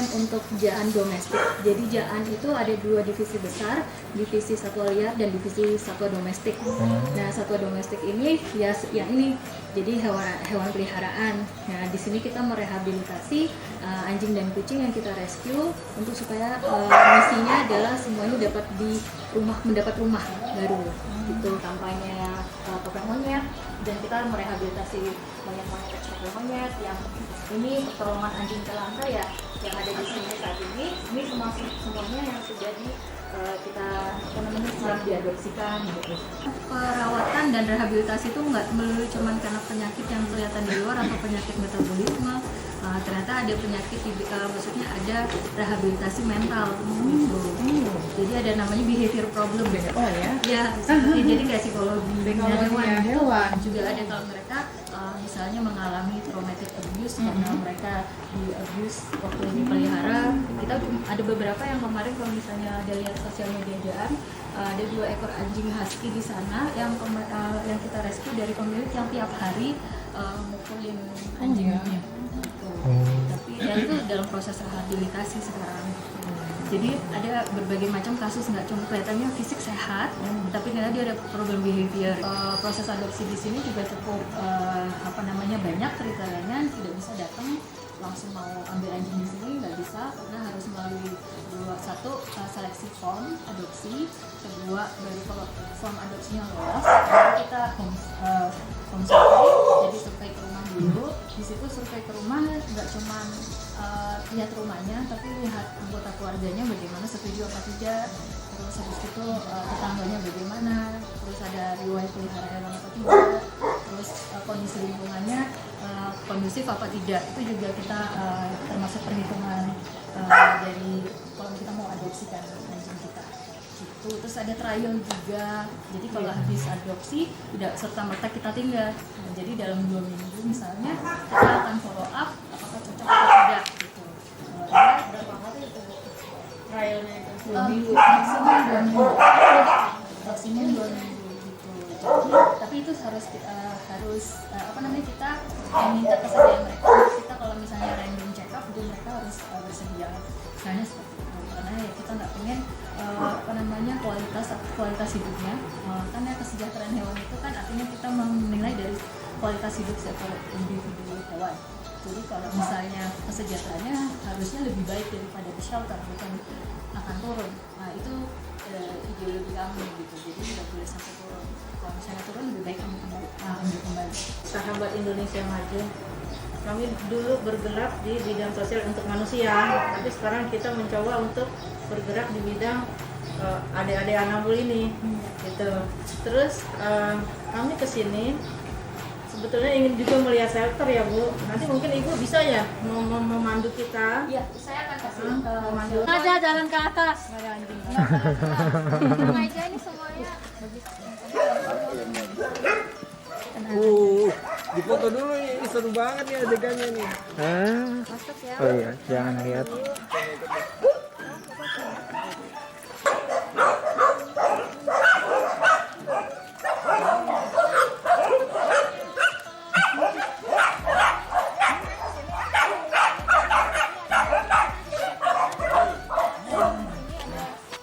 camp untuk jaan domestik. Jadi jaan itu ada dua divisi besar, divisi satwa liar dan divisi satwa domestik. Nah, satwa domestik ini ya yang ini jadi hewan peliharaan. Nah, di sini kita merehabilitasi anjing dan kucing yang kita rescue untuk supaya misinya adalah semuanya mendapat rumah baru. Gitu kampanye topeng monyet, dan kita merehabilitasi banyak topeng monyet yang ini pertolongan anjing terlantar ya yang ada di sini saat ini semuanya yang sudah kita siap diadopsikan gitu. Perawatan dan rehabilitasi itu nggak melulu cuman karena penyakit yang kelihatan di luar atau penyakit metabolisme. Ternyata ada penyakit maksudnya ada rehabilitasi mental gitu. Jadi ada namanya behavior problem. Oh ya? Ya, jadi kayak psikologi hewan juga ada kalau mereka misalnya mengalami traumatic abuse karena mereka di abuse waktu dipelihara. Kita ada beberapa yang kemarin kalau misalnya ada lihat sosial media jaan, ada 2 ekor anjing husky di sana yang kita rescue dari pemilik yang tiap hari mukulin anjingnya. Tapi dan itu dalam proses rehabilitasi sekarang. Jadi ada berbagai macam kasus, nggak cuma kelihatannya fisik sehat, tapi ternyata dia ada problem behavior. Proses adopsi di sini juga cukup banyak kriterianya, tidak bisa datang langsung mau ambil anjing di sini, nggak bisa karena harus melalui satu seleksi form adopsi, kedua baru kalau form adopsinya lolos baru kita home survey, jadi survei ke rumah dulu. Di situ survei ke rumah nggak cuma lihat rumahnya tapi lihat anggota keluarganya bagaimana, setuju apa tidak, terus habis itu tetangganya bagaimana, terus ada riwayat pelihara hewan apa tidak, terus kondisi lingkungannya kondusif apa tidak, itu juga kita termasuk perhitungan dari kalau kita mau adopsikan anjing kita gitu. Terus ada trial juga, jadi kalau habis adopsi tidak serta-merta kita tinggal. Nah, jadi dalam 2 minggu misalnya kita akan follow up apakah cocok atau tidak gitu. berapa hari itu trialnya itu? 2 minggu, maksimum 2 minggu, maksimum 2 minggu gitu. Tapi itu harus kita minta kesediaan mereka. Kita kalau misalnya random check up itu mereka harus bersedia, misalnya seperti itu, karena ya kita nggak pengen kualitas hidupnya, karena kesejahteraan hewan itu kan artinya kita menilai dari kualitas hidup seekor individu hewan. Jadi kalau misalnya kesejahteraannya harusnya lebih baik daripada di shelter, bukan akan turun. Nah itu ideologi kami gitu, jadi tidak boleh sampai turun. Kalau misalnya turun lebih baik ambil kembali. Sahabat Indonesia Maju, kami dulu bergerak di bidang sosial untuk manusia, tapi sekarang kita mencoba untuk bergerak di bidang adik-adik Anabul ini gitu. Terus kami kesini sebetulnya ingin juga melihat shelter ya Bu. Nanti mungkin Ibu bisa ya memandu kita. Iya, saya akan kasih memandu. Ada jalan ke atas. Ada anjing. Meja ini semuanya. Dipoto dulu nih, ini seru banget nih adegannya nih. Masuk ya. Oh iya, jangan lihat.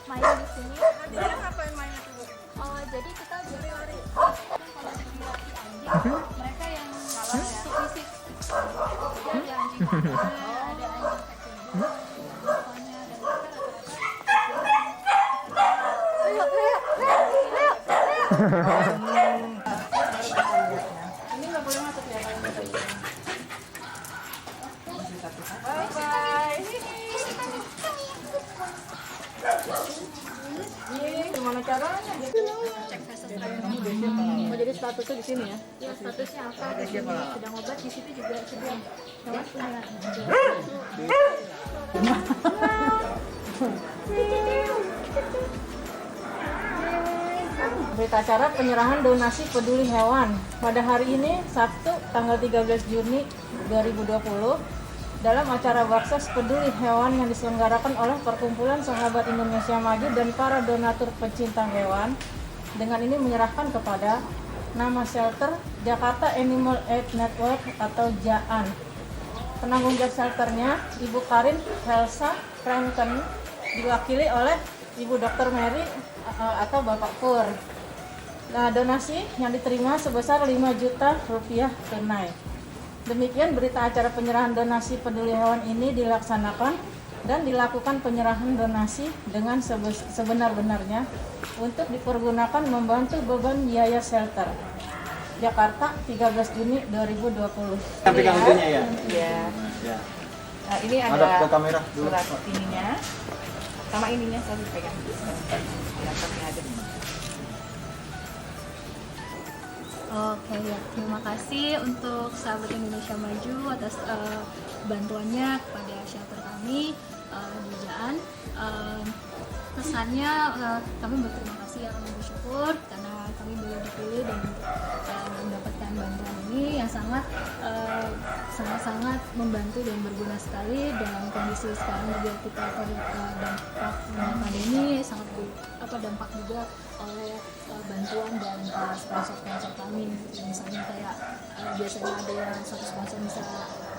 Main di sini. Ngapain main itu, Bu? Jadi kita lari-lari. Mereka yang fisik. Jadi anjing. Ada anjing vaccine. Pokoknya dan mereka Ini nggak boleh masuk ya kalau nggak boleh. bye-bye. Ini gimana caranya? cek fase trial. Oh jadi statusnya di sini ya? Ya, statusnya apa? Di sini sedang obat, di situ juga sedang hewan punya. Berita acara penyerahan donasi peduli hewan pada hari ini Sabtu tanggal 13 Juni 2020 dalam acara Baksos Peduli Hewan yang diselenggarakan oleh Perkumpulan Sahabat Indonesia Maju dan para donatur pecinta hewan. Dengan ini menyerahkan kepada nama shelter Jakarta Animal Aid Network atau JAAN penanggung jawab shelternya Ibu Karin Helsa Franken, diwakili oleh Ibu Dr. Mary atau Bapak Pur. Nah, donasi yang diterima sebesar 5 juta rupiah tunai. Demikian berita acara penyerahan donasi peduli hewan ini dilaksanakan dan dilakukan penyerahan donasi dengan sebenar-benarnya untuk dipergunakan membantu beban biaya shelter. Jakarta, 13 Juni 2020. Sampai ujungnya ya? Ya. Ya. Nah, ini Ada ada ke kamera dulu. surat ininya sama ininya saya pegang. Laptopnya ada. Oke, ya. Terima kasih untuk sahabat Indonesia Maju atas bantuannya kepada shelter kami di Jaan. Pesannya kami berterima kasih ya, kami bersyukur karena kami boleh dipilih dan mendapatkan bantuan ini yang sangat membantu dan berguna sekali dalam kondisi sekarang juga kita dampak pandemi sangat dampak juga oleh bantuan dan sponsor kami, misalnya kayak biasanya ada yang satu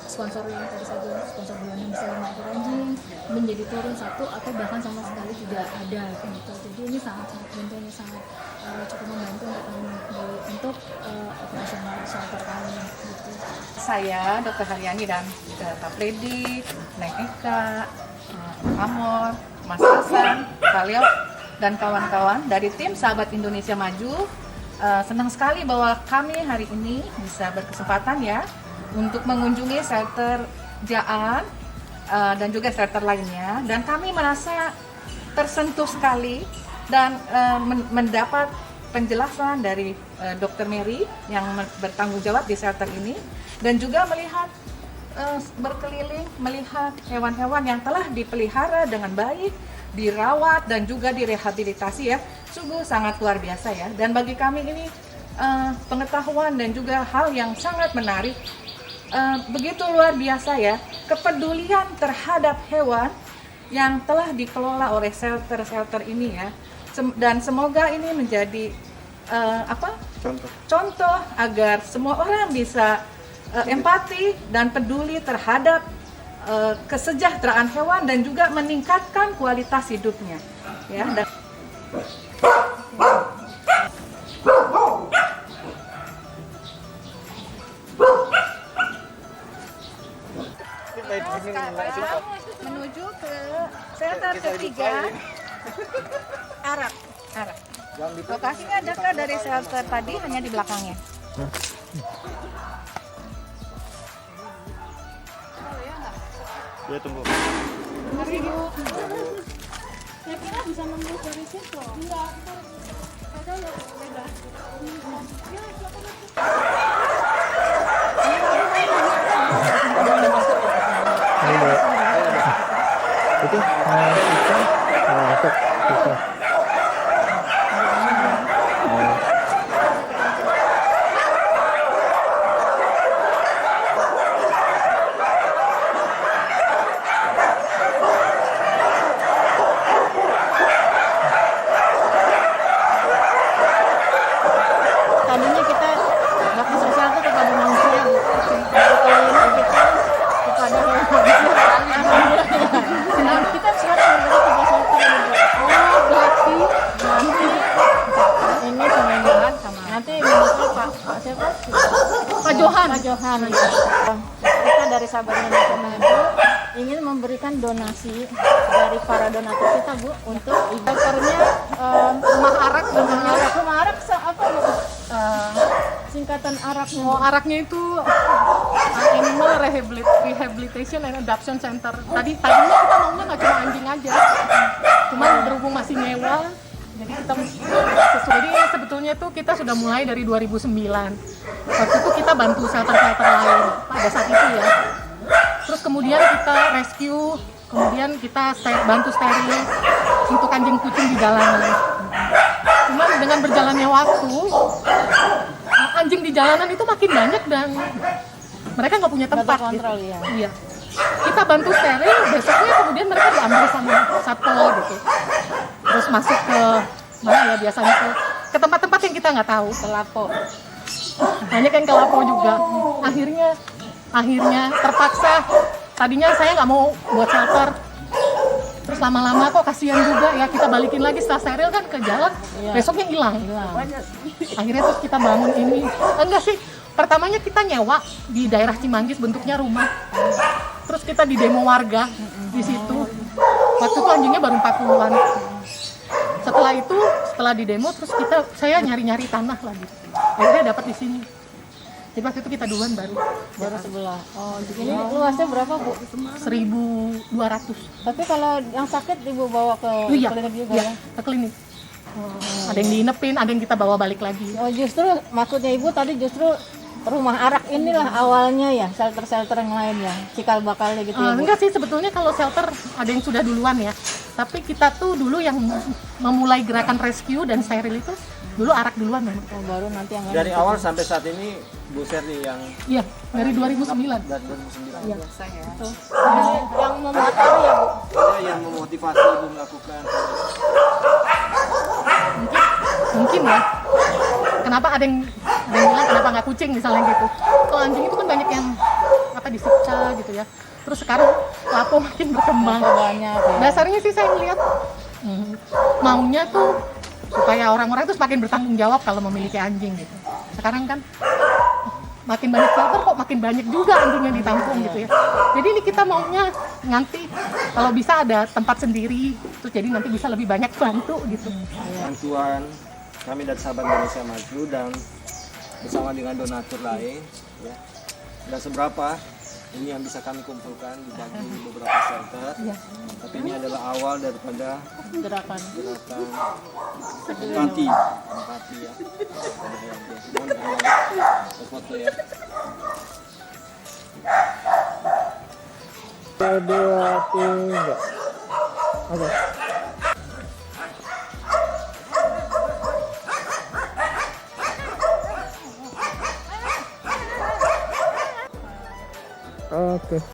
sponsor yang tadi saja sponsor bulanan bisa 5 ekor anjing menjadi turun 1 atau bahkan sama sekali tidak ada gitu. Jadi ini sangat bantuannya sangat cukup membantu untuk operasional shelter kami gitu. Saya Dr. Haryani dan Kak Freddy, Neng Eka, Amor, Mas Hasan, Kaleo dan kawan-kawan dari tim Sahabat Indonesia Maju. Senang sekali bahwa kami hari ini bisa berkesempatan ya untuk mengunjungi shelter Jaan dan juga shelter lainnya, dan kami merasa tersentuh sekali dan mendapat penjelasan dari Dr. Mary yang bertanggung jawab di shelter ini, dan juga melihat berkeliling melihat hewan-hewan yang telah dipelihara dengan baik, dirawat dan juga direhabilitasi ya, sungguh sangat luar biasa ya. Dan bagi kami ini pengetahuan dan juga hal yang sangat menarik, begitu luar biasa ya, kepedulian terhadap hewan yang telah dikelola oleh shelter ini ya. Dan semoga ini menjadi contoh agar semua orang bisa empati dan peduli terhadap kesejahteraan hewan dan juga meningkatkan kualitas hidupnya ya. Dan sekarang menuju ke shelter ketiga, Arak. Lokasinya dekat dari shelter tadi, hanya di belakangnya. Ya tunggu. Saya kira bisa nembus dari situ. Enggak, ada yang beda. Itu masuk. Tadinya kita bakti sosial itu kepada manusia, kalau ini kita kepada hewan. Nah, kita sekarang berarti 3 shelter juga. Oh, berarti nanti ini semuanya sama. Nanti Pak siapa? Pak Johan. Kita dari Sahabat Indonesia Maju ingin memberikan donasi dari para donatur kita, Bu, untuk shelternya rumah arak namanya. Rumah arak apa, Bu? Singkatan araknya. Oh, araknya itu Animal Rehabilitation and Adoption Center. Tadinya kita maunya nggak cuma anjing aja, cuman berhubung masih nyewa, jadi kita jadi sebetulnya tuh kita sudah mulai dari 2009. Waktu itu kita bantu shelter-shelter lain pada saat itu ya. Terus kemudian kita rescue, kemudian kita bantu steril untuk anjing kucing di jalanan. Cuman dengan berjalannya waktu, anjing di jalanan itu makin banyak dan mereka nggak punya tempat. Kontrol gitu. ya. Iya. Kita bantu steril, besoknya kemudian mereka diambil sama satpol gitu. Terus masuk ke mana ya, biasanya ke tempat-tempat yang kita nggak tahu, ke lapo. Banyak yang ke lapo juga. Akhirnya akhirnya terpaksa. Tadinya saya nggak mau buat shelter, terus lama-lama kok kasihan juga ya, kita balikin lagi setelah steril kan ke jalan, besoknya hilang. Akhirnya terus kita bangun ini, enggak sih, pertamanya kita nyewa di daerah Cimanggis, bentuknya rumah, terus kita di demo warga di situ. Waktu itu anjingnya baru 40-an. Setelah itu, setelah di demo, terus saya nyari-nyari tanah lagi, akhirnya dapat di sini. Jadi waktu itu kita duluan baru sebelah. Oh, ini luasnya berapa, Bu? 1.200. Tapi kalau yang sakit Ibu bawa ke Iya, klinik juga iya, ya? ke klinik. Ada yang diinepin, ada yang kita bawa balik lagi. Oh, justru maksudnya Ibu tadi justru rumah arak inilah awalnya ya, shelter-shelter yang lain ya, cikal bakalnya gitu ya, Bu? Enggak sih, sebetulnya kalau shelter ada yang sudah duluan ya. Tapi kita tuh dulu yang memulai gerakan rescue dan steril itu dulu arak duluan memang. Oh, baru nanti yang lain. Dari awal sampai saat ini Bu Serdi yang Iya, dari 2009. dari 2009. Iya. Yang memotori ya, Bu? Ada yang memotivasi Ibu melakukan. Mungkin ya. Kenapa ada yang bilang kenapa nggak kucing misalnya gitu. Kalau anjing itu kan banyak yang disiksa gitu ya. Terus sekarang lapo makin berkembang. Banyak ya. Dasarnya sih saya melihat maunya tuh supaya orang-orang itu semakin bertanggung jawab kalau memiliki anjing gitu. Sekarang kan makin banyak shelter kok makin banyak juga anjing yang ditampung gitu ya. Jadi ini kita maunya nanti kalau bisa ada tempat sendiri, terus jadi nanti bisa lebih banyak bantu gitu. Bantuan kami dari Sahabat Indonesia Maju dan bersama dengan donatur lain ya. Dan seberapa ini yang bisa kami kumpulkan dibagi beberapa shelter. Tapi ini adalah awal daripada Gerakan. empati ya. Mohon foto ya. Dua, tiga. Oke. Oke.